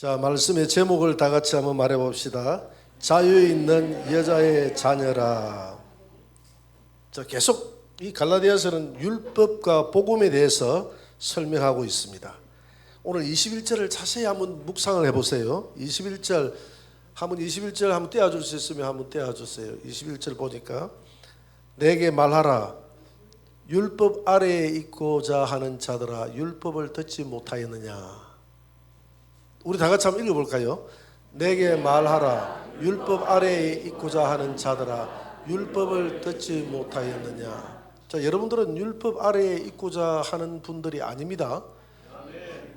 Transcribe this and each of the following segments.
자, 말씀의 제목을 다 같이 한번 말해 봅시다. 자유 있는 여자의 자녀라. 자, 계속 이 갈라디아서는 율법과 복음에 대해서 설명하고 있습니다. 오늘 21절을 자세히 한번 묵상을 해 보세요. 21절 한번 떼어줄 수 있으면 한번 떼어주세요. 21절 보니까 내게 말하라. 율법 아래에 있고자 하는 자들아, 율법을 듣지 못하였느냐. 우리 다 같이 한번 읽어볼까요? 내게 말하라. 율법 아래에 있고자 하는 자들아, 율법을 듣지 못하였느냐. 자, 여러분들은 율법 아래에 있고자 하는 분들이 아닙니다.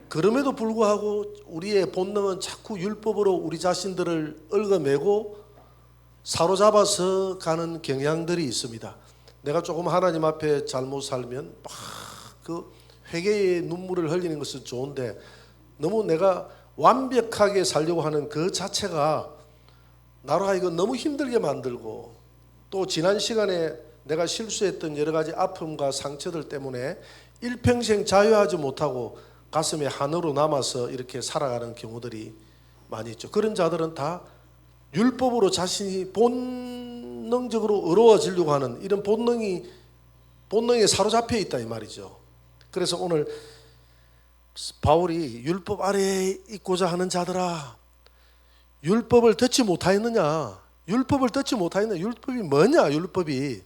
그럼에도 불구하고 우리의 본능은 자꾸 율법으로 우리 자신들을 얽어매고 사로잡아서 가는 경향들이 있습니다. 내가 조금 하나님 앞에 잘못 살면 막 그 회개의 눈물을 흘리는 것은 좋은데, 너무 내가 완벽하게 살려고 하는 그 자체가 나로 하여금 너무 힘들게 만들고, 또 지난 시간에 내가 실수했던 여러 가지 아픔과 상처들 때문에 일평생 자유하지 못하고 가슴에 한으로 남아서 이렇게 살아가는 경우들이 많이 있죠. 그런 자들은 다 율법으로 자신이 본능적으로 의로워지려고 하는 이런 본능에 사로잡혀 있다 이 말이죠. 그래서 오늘 바울이 율법 아래에 있고자 하는 자들아, 율법을 듣지 못하였느냐. 율법을 듣지 못하였느냐. 율법이 뭐냐. 율법이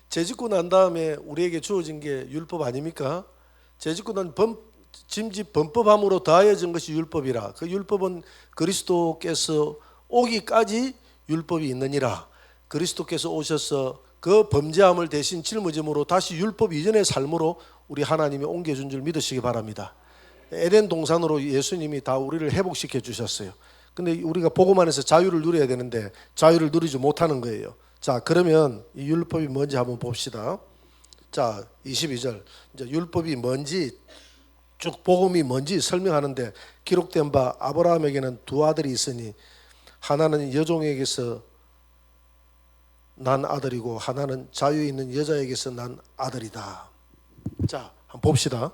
죄짓고 난 다음에 우리에게 주어진 게 율법 아닙니까? 죄짓고 난 짐짓 범법함으로 더하여진 것이 율법이라. 그 율법은 그리스도께서 오기까지 율법이 있느니라. 그리스도께서 오셔서 그 범죄함을 대신 짊어짐으로 다시 율법 이전의 삶으로 우리 하나님이 옮겨준 줄 믿으시기 바랍니다. 에덴 동산으로 예수님이 다 우리를 회복시켜 주셨어요. 근데 우리가 복음 안에서 자유를 누려야 되는데 자유를 누리지 못하는 거예요. 자, 그러면 이 율법이 뭔지 한번 봅시다. 자, 22절. 이제 율법이 뭔지, 쭉 복음이 뭔지 설명하는데, 기록된 바 아브라함에게는 두 아들이 있으니 하나는 여종에게서 난 아들이고 하나는 자유 있는 여자에게서 난 아들이다. 자, 한번 봅시다.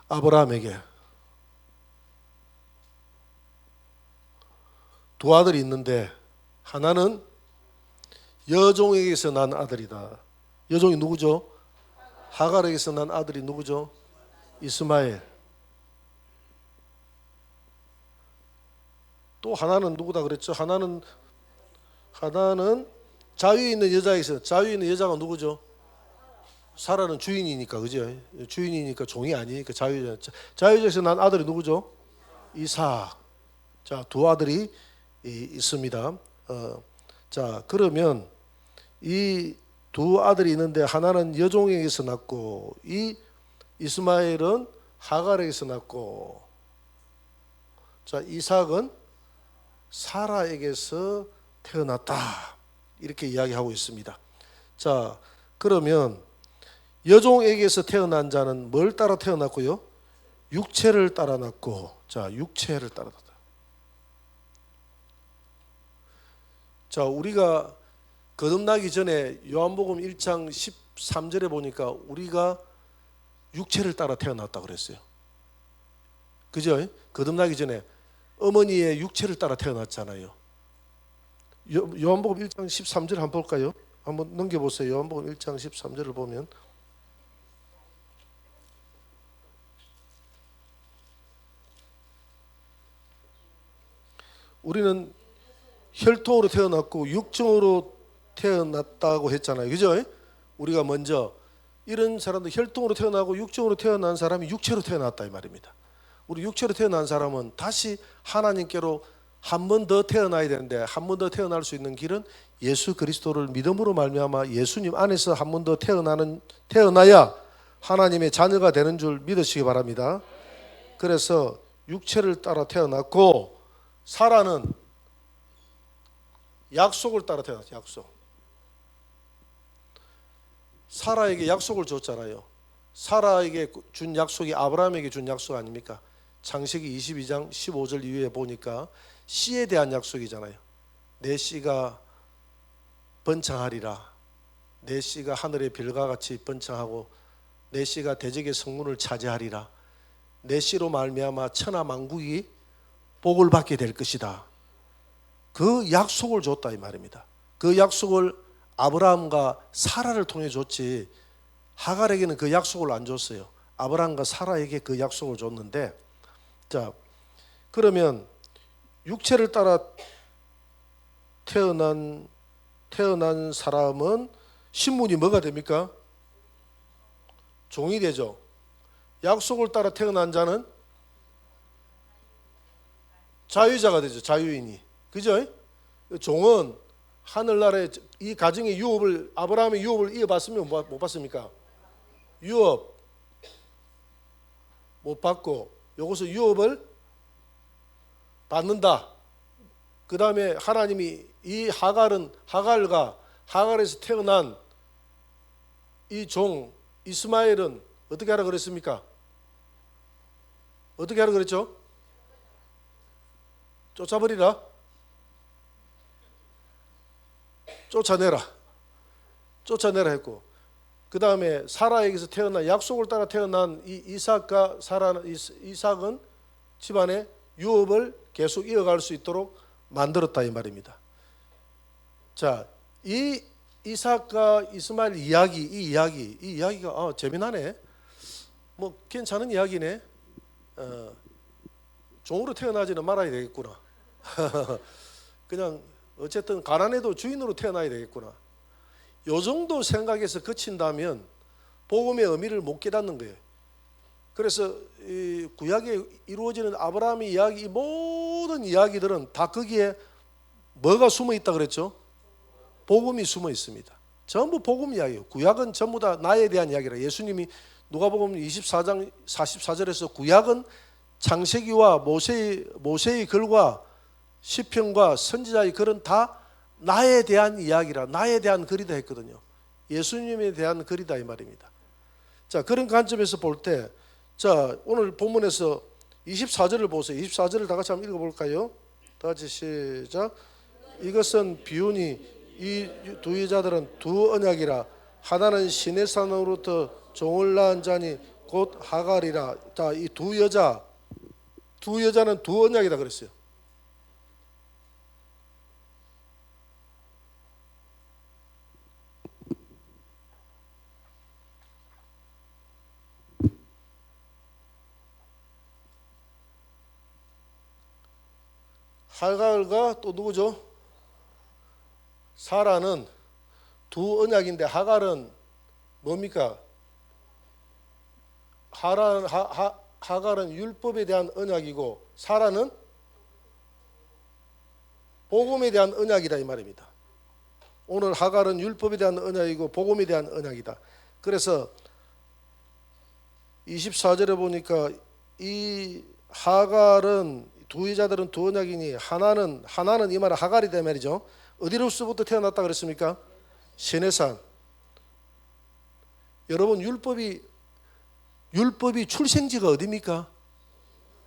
아브라함에게 두 아들이 있는데 하나는 여종에게서 난 아들이다. 여종이 누구죠? 하갈에게서 난 아들이 누구죠? 이스마엘. 또 하나는 누구다 그랬죠? 하나는 자유 있는 여자에게서, 자유 있는 여자가 누구죠? 사라는 주인이니까, 그죠? 주인이니까 종이 아니니까 자유자. 자유자에서 난 아들이 누구죠? 이삭. 자, 두 아들이 있습니다. 자, 그러면 이 두 아들이 있는데 하나는 여종에게서 났고 이 이스마엘은 하갈에게서 났고, 자, 이삭은 사라에게서 태어났다. 이렇게 이야기하고 있습니다. 자, 그러면 여종에게서 태어난 자는 뭘 따라 태어났고요? 육체를 따라 났고, 자, 육체를 따라 났다. 자, 우리가 거듭나기 전에 요한복음 1장 13절에 보니까 우리가 육체를 따라 태어났다 그랬어요. 그죠? 거듭나기 전에 어머니의 육체를 따라 태어났잖아요. 요한복음 1장 13절 한번 볼까요? 한번 넘겨보세요. 요한복음 1장 13절을 보면 우리는 혈통으로 태어났고 육정으로 태어났다고 했잖아요. 그죠? 우리가 먼저 이런 사람들, 혈통으로 태어나고 육정으로 태어난 사람이 육체로 태어났다 이 말입니다. 우리 육체로 태어난 사람은 다시 하나님께로 한 번 더 태어나야 되는데, 한 번 더 태어날 수 있는 길은 예수 그리스도를 믿음으로 말미암아 예수님 안에서 한 번 더 태어나야 하나님의 자녀가 되는 줄 믿으시기 바랍니다. 그래서 육체를 따라 태어났고, 사라는 약속을 따라 태어났어요. 약속. 사라에게 약속을 줬잖아요. 사라에게 준 약속이 아브라함에게 준 약속 아닙니까? 창세기 22장 15절 이후에 보니까 씨에 대한 약속이잖아요. 내 씨가 번창하리라. 내 씨가 하늘의 별과 같이 번창하고 내 씨가 대적의 성문을 차지하리라. 내 씨로 말미암아 천하 만국이 복을 받게 될 것이다. 그 약속을 줬다 이 말입니다. 그 약속을 아브라함과 사라를 통해 줬지 하갈에게는 그 약속을 안 줬어요. 아브라함과 사라에게 그 약속을 줬는데, 자 그러면 육체를 따라 태어난 사람은 신분이 뭐가 됩니까? 종이 되죠. 약속을 따라 태어난 자는 자유자가 되죠. 자유인이. 그죠? 종은 하늘나라의 이 가정의 유업을, 아브라함의 유업을 이어받으면 못 받습니까? 유업 못 받고 요것을 유업을 받는다. 그 다음에 하나님이 이 하갈에서 태어난 이 종 이스마엘은 어떻게 하라 그랬습니까? 어떻게 하라 그랬죠? 쫓아버리라. 쫓아내라 했고, 그 다음에 사라에게서 태어난, 약속을 따라 태어난 이 이삭과 이삭은 집안의 유업을 계속 이어갈 수 있도록 만들었다 이 말입니다. 자, 이 이삭과 이스마엘 이 이야기가 재미나네. 뭐 괜찮은 이야기네. 종으로 태어나지는 말아야 되겠구나. 그냥 어쨌든 가난해도 주인으로 태어나야 되겠구나. 요 정도 생각에서 그친다면 복음의 의미를 못 깨닫는 거예요. 그래서 이 구약에 이루어지는 아브라함의 이야기, 이 모든 이야기들은 다 거기에 뭐가 숨어 있다 그랬죠? 복음이 숨어 있습니다. 전부 복음 이야기예요. 구약은 전부 다 나에 대한 이야기라. 예수님이 누가복음 24장 44절에서 구약은 창세기와 모세의 글과 시편과 선지자의 글은 다 나에 대한 이야기라, 나에 대한 글이다 했거든요. 예수님에 대한 글이다 이 말입니다. 자, 그런 관점에서 볼 때, 자, 오늘 본문에서 24절을 보세요. 24절을 다 같이 한번 읽어볼까요? 다 같이 시작. 이것은 비유니 이 두 여자들은 두 언약이라. 하나는 시내 산으로부터 종을 낳은 자니 곧 하갈이라. 자, 이 두 여자는 두 언약이다 그랬어요. 하갈과 또 누구죠? 사라는 두 언약인데 하갈은 뭡니까? 하갈은 율법에 대한 언약이고 사라는 복음에 대한 언약이다 이 말입니다. 오늘 하갈은 율법에 대한 언약이고 복음에 대한 언약이다. 그래서 24절에 보니까 이 하갈은 두 여자들은 두 언약이니 하나는 이 말은 하갈이다 말이죠. 어디로서부터 태어났다 그랬습니까? 시내산. 여러분 율법이 출생지가 어디입니까?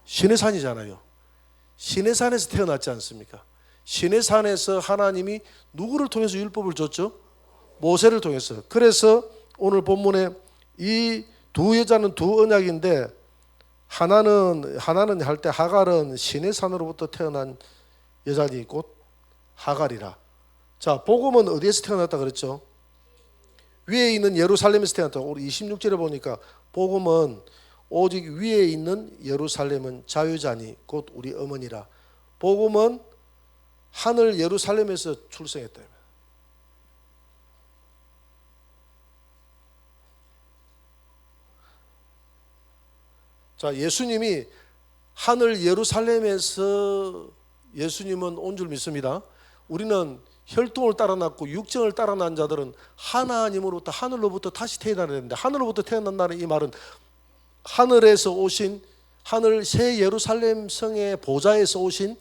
시내산이잖아요. 시내산에서 태어났지 않습니까? 시내산에서 하나님이 누구를 통해서 율법을 줬죠? 모세를 통해서. 그래서 오늘 본문에 이 두 여자는 두 언약인데 하나는 할 때 하갈은 시내산으로부터 태어난 여자니 곧 하갈이라. 자, 복음은 어디에서 태어났다 그랬죠? 위에 있는 예루살렘에서 태어났다. 우리 26절에 보니까 복음은 오직 위에 있는 예루살렘은 자유자니 곧 우리 어머니라. 복음은 하늘 예루살렘에서 출생했다. 자, 예수님이 하늘 예루살렘에서 예수님은 온 줄 믿습니다. 우리는 혈통을 따라 낳고 육정을 따라 난 자들은 하나님으로부터 하늘로부터 다시 태어나야 되는데, 하늘로부터 태어난다는 이 말은 하늘에서 오신, 하늘 새 예루살렘 성의 보좌에서 오신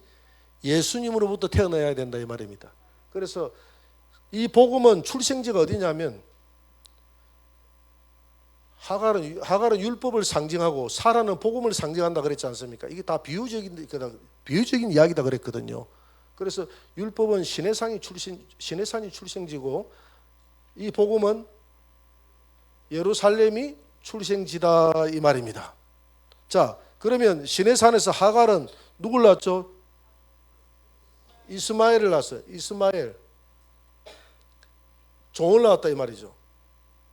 예수님으로부터 태어나야 된다 이 말입니다. 그래서 이 복음은 출생지가 어디냐면 하갈은 율법을 상징하고 사라는 복음을 상징한다 그랬지 않습니까? 이게 다 비유적인 이야기다 그랬거든요. 그래서 율법은 시내산이 출생지고 이 복음은 예루살렘이 출생지다 이 말입니다. 자, 그러면 시내산에서 하갈은 누굴 낳았죠? 이스마엘을 낳았어요. 이스마엘. 종을 낳았다 이 말이죠.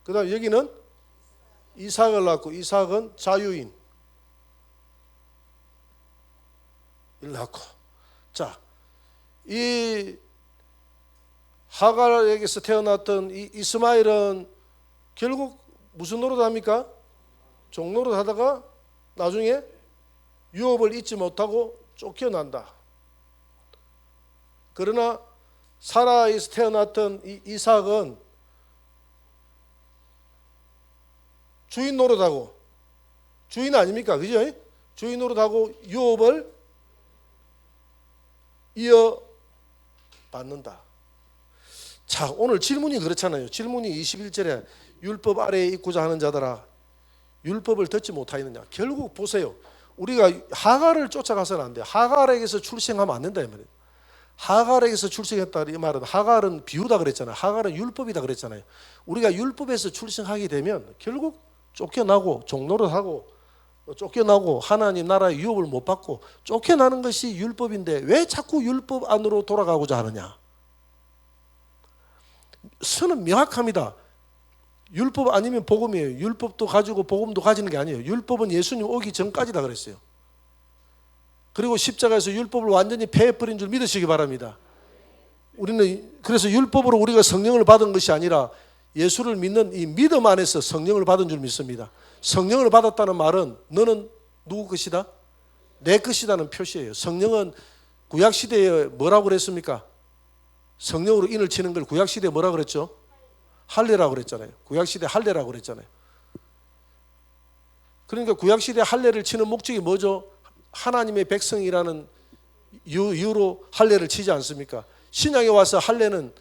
그 다음 여기는 이삭을 낳고 이삭은 자유인 을 낳고. 자, 이 하갈에게서 태어났던 이 이스마엘은 결국 무슨 노릇합니까? 종노릇 하다가 나중에 유업을 잊지 못하고 쫓겨난다. 그러나 사라에서 태어났던 이 이삭은 주인 노릇하고, 주인 아닙니까? 그죠? 주인 노릇하고 유업을 이어받는다. 자, 오늘 질문이 그렇잖아요. 질문이 21절에 율법 아래에 있고자 하는 자들아 율법을 듣지 못하였느냐. 결국 보세요. 우리가 하갈을 쫓아가서는 안 돼요. 하갈에게서 출생하면 안 된다 이 말이에요. 하갈에게서 출생했다 이 말은 하갈은 비유다 그랬잖아요. 하갈은 율법이다 그랬잖아요. 우리가 율법에서 출생하게 되면 결국 쫓겨나고 종노릇하고 쫓겨나고 하나님 나라의 유업을 못 받고 쫓겨나는 것이 율법인데 왜 자꾸 율법 안으로 돌아가고자 하느냐. 선은 명확합니다. 율법 아니면 복음이에요. 율법도 가지고 복음도 가지는 게 아니에요. 율법은 예수님 오기 전까지다 그랬어요. 그리고 십자가에서 율법을 완전히 폐해버린 줄 믿으시기 바랍니다. 우리는 그래서 율법으로 우리가 성령을 받은 것이 아니라 예수를 믿는 이 믿음 안에서 성령을 받은 줄 믿습니다. 성령을 받았다는 말은 너는 누구 것이다? 내 것이다는 표시예요. 성령은 구약시대에 뭐라고 그랬습니까? 성령으로 인을 치는 걸 구약시대에 뭐라고 그랬죠? 할례라고 그랬잖아요. 구약시대 할례라고 그랬잖아요. 그러니까 구약시대 할례를 치는 목적이 뭐죠? 하나님의 백성이라는 이유로 할례를 치지 않습니까? 신약에 와서 할례는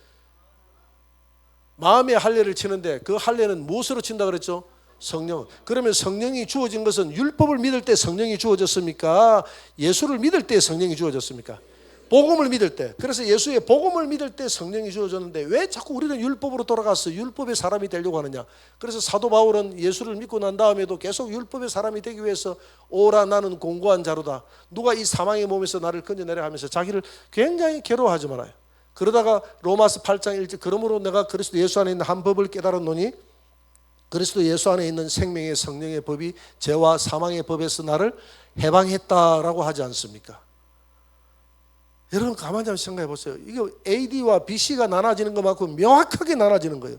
마음의 할례를 치는데 그 할례는 무엇으로 친다 그랬죠? 성령. 그러면 성령이 주어진 것은 율법을 믿을 때 성령이 주어졌습니까? 예수를 믿을 때 성령이 주어졌습니까? 복음을 믿을 때. 그래서 예수의 복음을 믿을 때 성령이 주어졌는데 왜 자꾸 우리는 율법으로 돌아가서 율법의 사람이 되려고 하느냐. 그래서 사도 바울은 예수를 믿고 난 다음에도 계속 율법의 사람이 되기 위해서 오라 나는 공고한 자로다. 누가 이 사망의 몸에서 나를 건져내려 하면서 자기를 굉장히 괴로워하지 말아요. 그러다가 로마서 8장 1절 그러므로 내가 그리스도 예수 안에 있는 한 법을 깨달았노니 그리스도 예수 안에 있는 생명의 성령의 법이 죄와 사망의 법에서 나를 해방했다라고 하지 않습니까? 여러분 가만히 한번 생각해 보세요. 이게 AD와 BC가 나눠지는 것만큼 명확하게 나눠지는 거예요.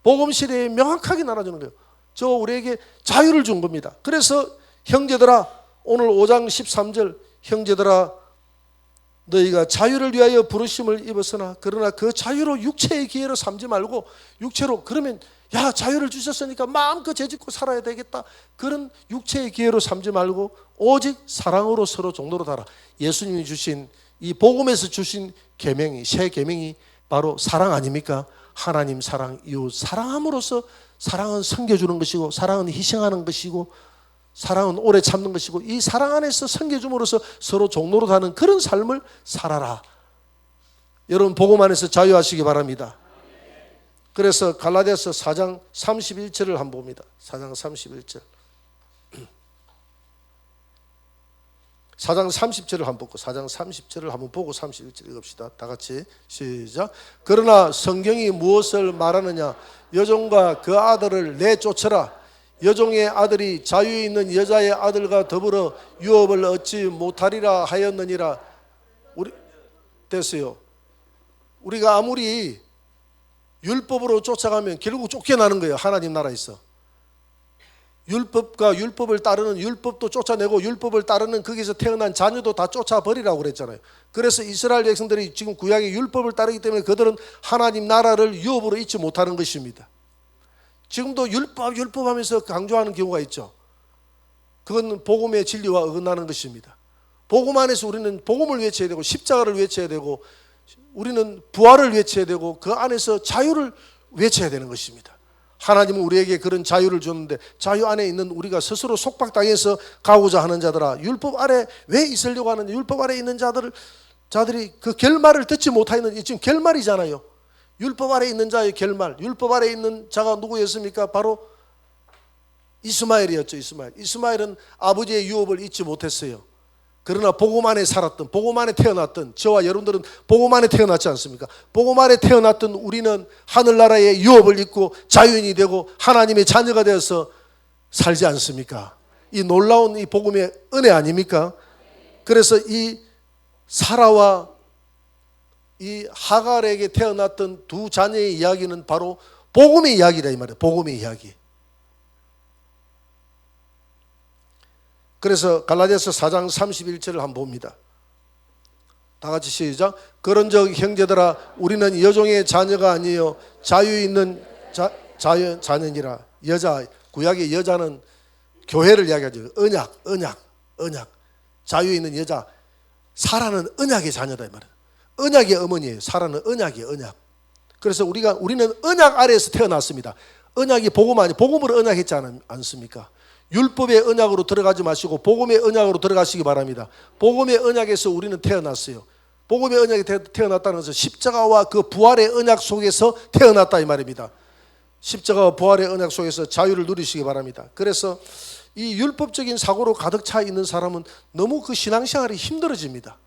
복음 시대에 명확하게 나눠지는 거예요. 저 우리에게 자유를 준 겁니다. 그래서 형제들아 오늘 5장 13절 형제들아 너희가 자유를 위하여 부르심을 입었으나 그러나 그 자유로 육체의 기회로 삼지 말고 육체로 그러면 야 자유를 주셨으니까 마음껏 죄짓고 살아야 되겠다. 그런 육체의 기회로 삼지 말고 오직 사랑으로 서로 종로로 달아. 예수님이 주신 이 복음에서 주신 계명이 새 계명이 바로 사랑 아닙니까? 하나님 사랑, 이웃 사랑함으로써 사랑은 섬겨주는 것이고 사랑은 희생하는 것이고 사랑은 오래 참는 것이고 이 사랑 안에서 섬겨줌으로써 서로 종로로 하는 그런 삶을 살아라. 여러분 복음 안에서 자유하시기 바랍니다. 그래서 갈라디아서 4장 31절을 한번 봅니다. 4장 31절 4장 30절을 한번 보고 4장 30절을 한번 보고 31절 읽읍시다. 다 같이 시작. 그러나 성경이 무엇을 말하느냐? 여종과 그 아들을 내쫓으라. 여종의 아들이 자유에 있는 여자의 아들과 더불어 유업을 얻지 못하리라 하였느니라. 우리 됐어요. 우리가 아무리 율법으로 쫓아가면 결국 쫓겨나는 거예요. 하나님 나라에서. 율법과 율법을 따르는 율법도 쫓아내고 율법을 따르는 거기서 태어난 자녀도 다 쫓아버리라고 그랬잖아요. 그래서 이스라엘 백성들이 지금 구약의 율법을 따르기 때문에 그들은 하나님 나라를 유업으로 잊지 못하는 것입니다. 지금도 율법 하면서 강조하는 경우가 있죠. 그건 복음의 진리와 어긋나는 것입니다. 복음 안에서 우리는 복음을 외쳐야 되고 십자가를 외쳐야 되고 우리는 부활을 외쳐야 되고 그 안에서 자유를 외쳐야 되는 것입니다. 하나님은 우리에게 그런 자유를 줬는데 자유 안에 있는 우리가 스스로 속박당해서 가고자 하는 자들아 율법 아래 왜 있으려고 하는지 율법 아래 있는 자들을 자들이 그 결말을 듣지 못하는, 지금 결말이잖아요. 율법 아래 있는 자의 결말. 율법 아래 있는 자가 누구였습니까? 바로 이스마엘이었죠. 이스마엘은 아버지의 유업을 잊지 못했어요. 그러나 복음 안에 살았던, 복음 안에 태어났던 저와 여러분들은 복음 안에 태어났지 않습니까? 복음 안에 태어났던 우리는 하늘나라의 유업을 잊고 자유인이 되고 하나님의 자녀가 되어서 살지 않습니까? 이 놀라운 이 복음의 은혜 아닙니까? 그래서 이 사라와 이 하갈에게 태어났던 두 자녀의 이야기는 바로 복음의 이야기다 이 말이에요. 복음의 이야기. 그래서 갈라디아서 4장 31절을 한번 봅니다. 다 같이 시작. 그런즉 형제들아 우리는 여종의 자녀가 아니요 자유 있는 자녀니라. 여자, 구약의 여자는 교회를 이야기하죠. 언약. 자유 있는 여자. 사라는 언약의 자녀다 이 말이에요. 언약의 어머니예요. 사라는 언약이에요. 언약. 그래서 우리는 언약 아래에서 태어났습니다. 언약이 복음 아니, 복음으로 언약했지 않습니까? 율법의 언약으로 들어가지 마시고 복음의 언약으로 들어가시기 바랍니다. 복음의 언약에서 우리는 태어났어요. 복음의 언약에 태어났다는 것은 십자가와 그 부활의 언약 속에서 태어났다 이 말입니다. 십자가와 부활의 언약 속에서 자유를 누리시기 바랍니다. 그래서 이 율법적인 사고로 가득 차 있는 사람은 너무 그 신앙생활이 힘들어집니다.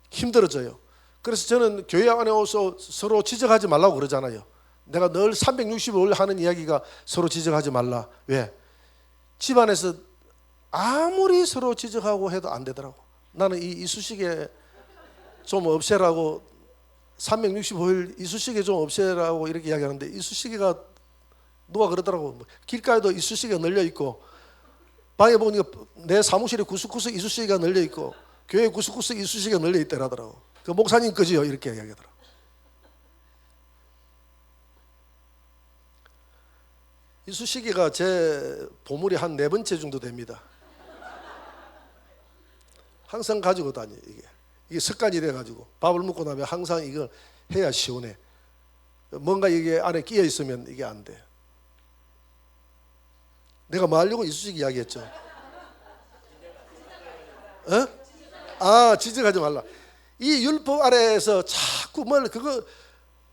힘들어져요. 그래서 저는 교회 안에 와서 서로 지적하지 말라고 그러잖아요. 내가 늘 365일 하는 이야기가 서로 지적하지 말라. 왜? 집안에서 아무리 서로 지적하고 해도 안 되더라고. 나는 이 이쑤시개 좀 없애라고 365일 이쑤시개 좀 없애라고 이렇게 이야기하는데 이쑤시개가 누가 그러더라고. 길가에도 이쑤시개가 널려 있고 방에 보니까 내 사무실에 구석구석 이쑤시개가 널려 있고 교회에 구석구석 이쑤시개가 널려 있더라고. 그 목사님 거지요 이렇게 이야기하더라고. 이쑤시개가 제 보물이 한 4번째 정도 됩니다. 항상 가지고 다녀요. 이게 습관이 돼가지고 밥을 먹고 나면 항상 이걸 해야 시원해. 뭔가 이게 안에 끼어 있으면 이게 안 돼. 내가 뭐 하려고 이쑤시개 이야기했죠? 지적하지 말라. 이 율법 아래에서 자꾸 그거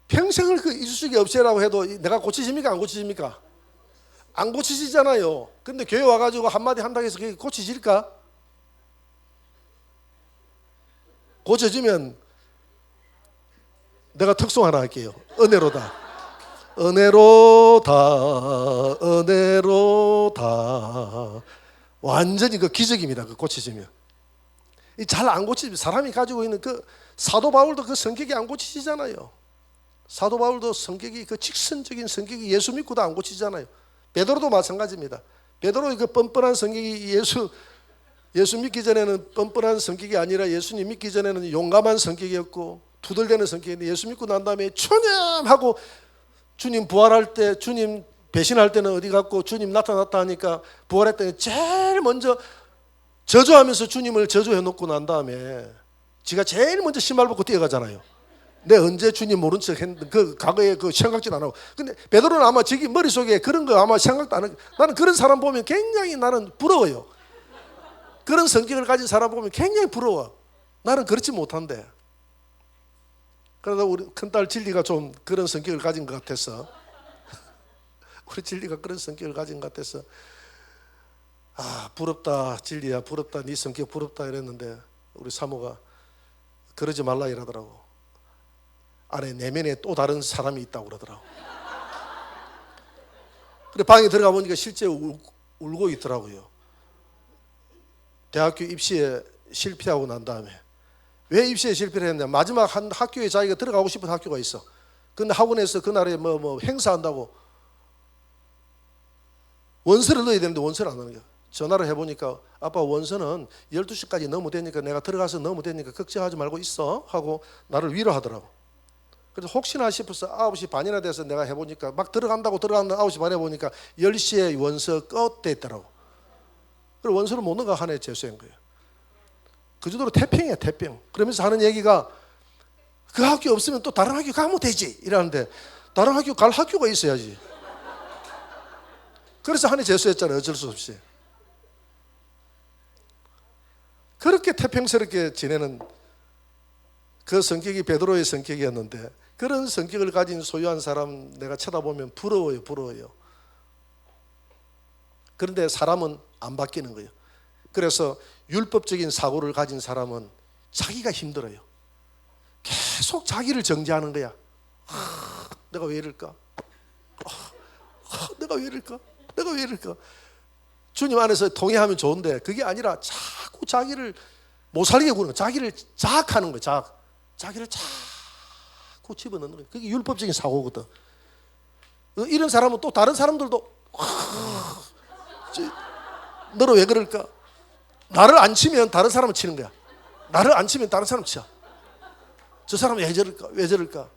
평생을 그 이쑤시개 없애라고 해도 내가 고치십니까? 안 고치십니까? 안 고치시잖아요. 근데 교회 와가지고 한마디 한다고 해서 그게 고치질까? 고쳐지면 내가 특송 하나 할게요. 은혜로다. 완전히 그 기적입니다. 그 고쳐지면. 잘 안 고치면 사람이 가지고 있는 그 사도 바울도 그 성격이 안 고치시잖아요. 사도 바울도 성격이 그 직선적인 성격이 예수 믿고도 안 고치잖아요. 베드로도 마찬가지입니다. 베드로의 그 뻔뻔한 성격이 예수 믿기 전에는 뻔뻔한 성격이 아니라 예수님 믿기 전에는 용감한 성격이었고 투덜대는 성격인데 예수 믿고 난 다음에 초념하고 주님 부활할 때 주님 배신할 때는 어디 갔고 주님 나타났다 하니까 부활했더니 제일 먼저 저주하면서 주님을 저주해 놓고 난 다음에 지가 제일 먼저 신발 벗고 뛰어가잖아요. 내 언제 주님 모른 척 했는데 그 과거에 그 생각지도 안 하고. 근데 베드로는 아마 자기 머릿속에 그런 거 아마 생각도 안 하고. 나는 그런 사람 보면 굉장히 나는 부러워요. 그런 성격을 가진 사람 보면 굉장히 부러워. 나는 그렇지 못한데. 그러다 우리 큰딸 진리가 좀 그런 성격을 가진 것 같아서 우리 진리가 그런 성격을 가진 것 같아서 부럽다 진리야 부럽다 네 성격 부럽다 이랬는데 우리 사모가 그러지 말라 이러더라고. 안에 내면에 또 다른 사람이 있다고 그러더라고. 그래 방에 들어가 보니까 실제 울고 있더라고요. 대학교 입시에 실패하고 난 다음에 왜 입시에 실패를 했냐? 마지막 한 학교에 자기가 들어가고 싶은 학교가 있어. 근데 학원에서 그날에 뭐 행사한다고 원서를 넣어야 되는데 원서를 안 넣는 거야. 전화를 해보니까 아빠 원서는 12시까지 넣으면 되니까 내가 들어가서 넣으면 되니까 걱정하지 말고 있어 하고 나를 위로하더라고. 그래서 혹시나 싶어서 9시 반이나 돼서 내가 해보니까 막 들어간다고 9시 반에 보니까 10시에 원서 끝돼 있더라고. 그래서 원서를 못 넣어가 한 해 재수한 거예요. 그 정도로 태평이야 태평. 그러면서 하는 얘기가 그 학교 없으면 또 다른 학교 가면 되지 이러는데 다른 학교 갈 학교가 있어야지. 그래서 한 해 재수했잖아요. 어쩔 수 없이. 그렇게 태평스럽게 지내는 그 성격이 베드로의 성격이었는데, 그런 성격을 가진 소유한 사람 내가 쳐다보면 부러워요. 그런데 사람은 안 바뀌는 거예요. 그래서 율법적인 사고를 가진 사람은 자기가 힘들어요. 계속 자기를 정죄하는 거야. 내가 왜 이럴까? 내가 왜 이럴까? 주님 안에서 통회하면 좋은데 그게 아니라 자꾸 자기를 못 살게 구는 거야. 자기를 자학하는 거야. 자기를 자꾸 집어넣는 거야. 그게 율법적인 사고거든. 이런 사람은 또 다른 사람들도 너는 왜 그럴까? 나를 안 치면 다른 사람을 치는 거야. 나를 안 치면 다른 사람을 쳐. 저 사람은 왜 저럴까?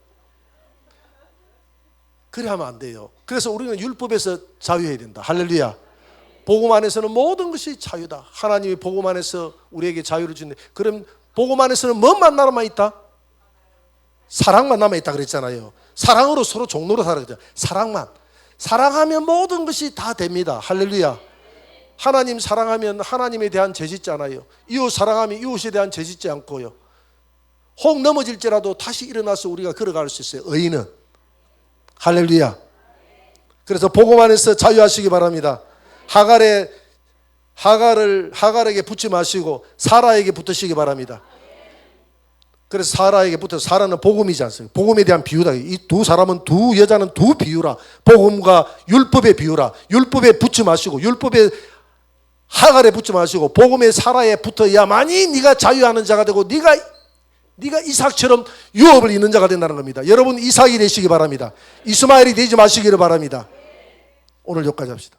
그래 하면 안 돼요. 그래서 우리는 율법에서 자유해야 된다. 할렐루야. 복음 안에서는 모든 것이 자유다. 하나님이 복음 안에서 우리에게 자유를 주는데, 그럼 복음 안에서는 뭐만 남아있다? 사랑만 남아있다 그랬잖아요. 사랑으로 서로 종로로 살아야. 사랑만. 사랑하면 모든 것이 다 됩니다. 할렐루야. 하나님 사랑하면 하나님에 대한 죄 짓지 않아요. 이웃 사랑하면 이웃에 대한 죄 짓지 않고요. 혹 넘어질지라도 다시 일어나서 우리가 걸어갈 수 있어요. 의인은. 할렐루야. 그래서 복음 안에서 자유하시기 바랍니다. 하갈에게 붙지 마시고 사라에게 붙으시기 바랍니다. 그래서 사라에게 붙어서, 사라는 복음이지 않습니까? 복음에 대한 비유다. 이 두 사람은, 두 여자는 두 비유라. 복음과 율법의 비유라. 율법에 붙지 마시고, 율법에 하갈에 붙지 마시고 복음의 사라에 붙어야만이 네가 자유하는 자가 되고 네가 이삭처럼 유업을 잇는 자가 된다는 겁니다. 여러분 이삭이 되시기 바랍니다. 이스마엘이 되지 마시기를 바랍니다. 오늘 여기까지 합시다.